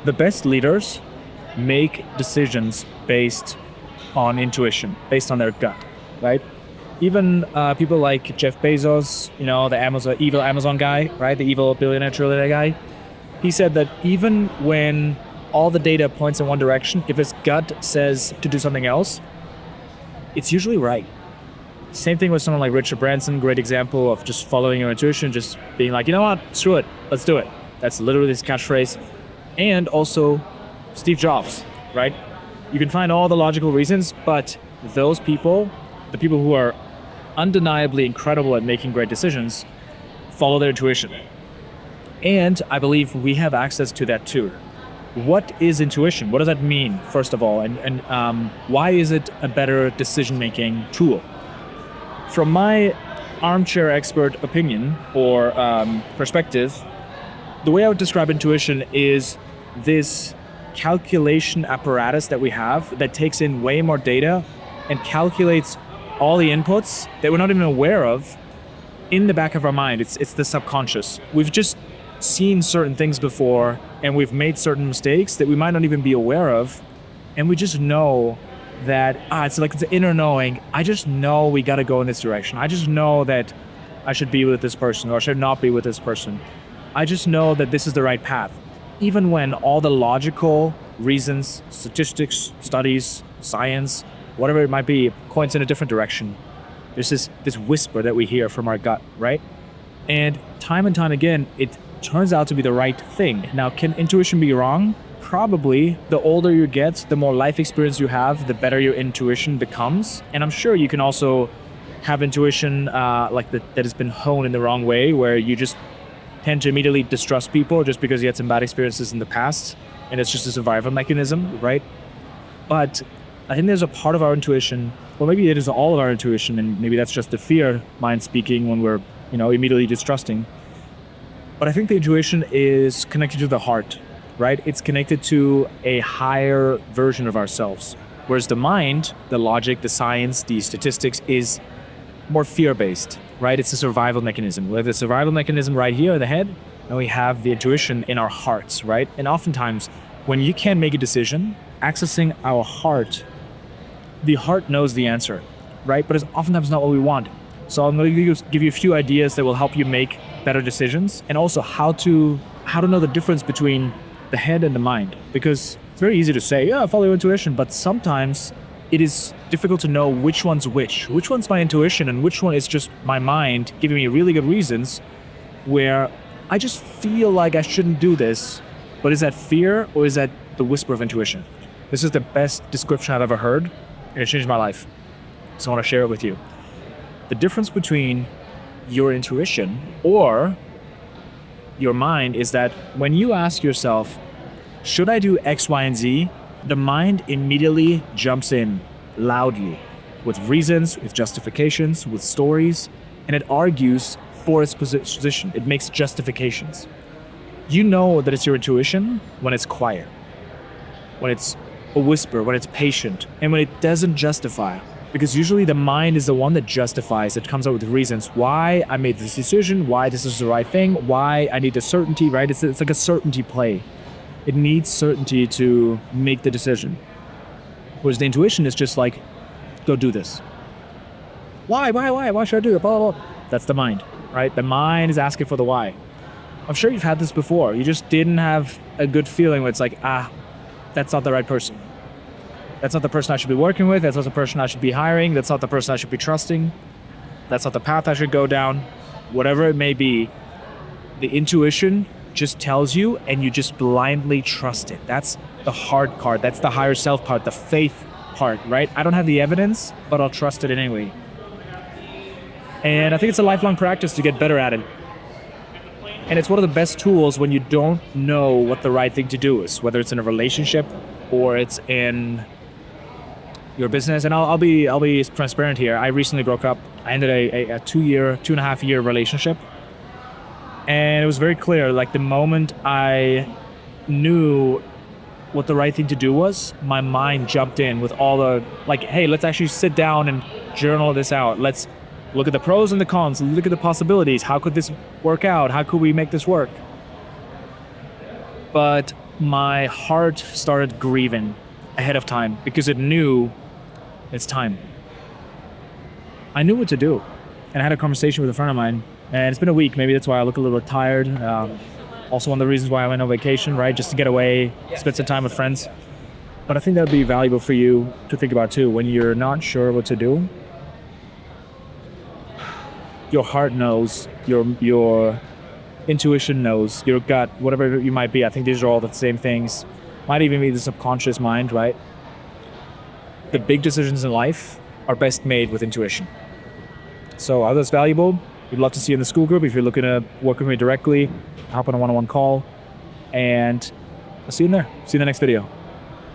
The best leaders make decisions based on intuition, based on their gut, right? Even people like Jeff Bezos, the evil Amazon guy, right? The evil billionaire trillionaire guy. He said that even when all the data points in one direction, if his gut says to do something else, it's usually right. Same thing with someone like Richard Branson, great example of just following your intuition, just being like, you know what, screw it, let's do it. That's literally his catchphrase. And also Steve Jobs, right? You can find all the logical reasons, but those people, the people who are undeniably incredible at making great decisions, follow their intuition. And I believe we have access to that too. What is intuition? What does that mean, first of all? And why is it a better decision-making tool? From my armchair expert opinion or perspective, the way I would describe intuition is this calculation apparatus that we have that takes in way more data and calculates all the inputs that we're not even aware of in the back of our mind. It's the subconscious. We've just seen certain things before and we've made certain mistakes that we might not even be aware of, and we just know that it's like the inner knowing. I just know we got to go in this direction. I just know that I should be with this person or I should not be with this person. I just know that this is the right path. Even when all the logical reasons, statistics, studies, science, whatever it might be, points in a different direction. There's this whisper that we hear from our gut, right? And time again, it turns out to be the right thing. Now, can intuition be wrong? Probably. The older you get, the more life experience you have, the better your intuition becomes. And I'm sure you can also have intuition that has been honed in the wrong way, where you just tend to immediately distrust people just because you had some bad experiences in the past, and it's just a survival mechanism, right? But I think there's a part of our intuition, or maybe it is all of our intuition, and maybe that's just the fear mind speaking when we're, immediately distrusting. But I think the intuition is connected to the heart, right? It's connected to a higher version of ourselves. Whereas the mind, the logic, the science, the statistics is more fear-based, right? It's a survival mechanism. We have the survival mechanism right here in the head, and we have the intuition in our hearts, right? And oftentimes, when you can't make a decision, accessing our heart, the heart knows the answer, right? But it's oftentimes not what we want. So I'm going to give you a few ideas that will help you make better decisions, and also how to know the difference between the head and the mind. Because it's very easy to say, follow your intuition, but sometimes it is difficult to know which one's which. Which one's my intuition and which one is just my mind giving me really good reasons where I just feel like I shouldn't do this, but is that fear or is that the whisper of intuition? This is the best description I've ever heard, and it changed my life. So I want to share it with you. The difference between your intuition or your mind is that when you ask yourself, should I do X, Y, and Z? The mind immediately jumps in loudly with reasons, with justifications, with stories, and it argues for its position. It makes justifications. You know that it's your intuition when it's quiet, when it's a whisper, when it's patient, and when it doesn't justify. Because usually the mind is the one that justifies, it comes up with reasons why I made this decision, why this is the right thing, why I need the certainty, right? It's like a certainty play. It needs certainty to make the decision. Whereas the intuition is just like, go do this. Why should I do it? Blah, blah, blah. That's the mind, right? The mind is asking for the why. I'm sure you've had this before. You just didn't have a good feeling where it's like, that's not the right person. That's not the person I should be working with. That's not the person I should be hiring. That's not the person I should be trusting. That's not the path I should go down. Whatever it may be, the intuition just tells you and you just blindly trust it. That's the hard part. That's the higher self part, the faith part, right? I don't have the evidence, but I'll trust it anyway. And I think it's a lifelong practice to get better at it. And it's one of the best tools when you don't know what the right thing to do is, whether it's in a relationship or it's in your business. And I'll be transparent here. I recently broke up. I ended a 2.5 year relationship. And it was very clear, like the moment I knew what the right thing to do was, my mind jumped in with all the, like, hey, let's actually sit down and journal this out. Let's look at the pros and the cons, look at the possibilities. How could this work out? How could we make this work? But my heart started grieving ahead of time because it knew it's time. I knew what to do. And I had a conversation with a friend of mine, and it's been a week. Maybe that's why I look a little tired. Also one of the reasons why I went on vacation, right? Just to get away, spend some time with friends. But I think that would be valuable for you to think about too. When you're not sure what to do, your heart knows, your intuition knows, your gut, whatever you might be. I think these are all the same things. Might even be the subconscious mind, right? The big decisions in life are best made with intuition. So I hope that's valuable. We'd love to see you in the school group. If you're looking to work with me directly, hop on a one-on-one call, and I'll see you in there. See you in the next video.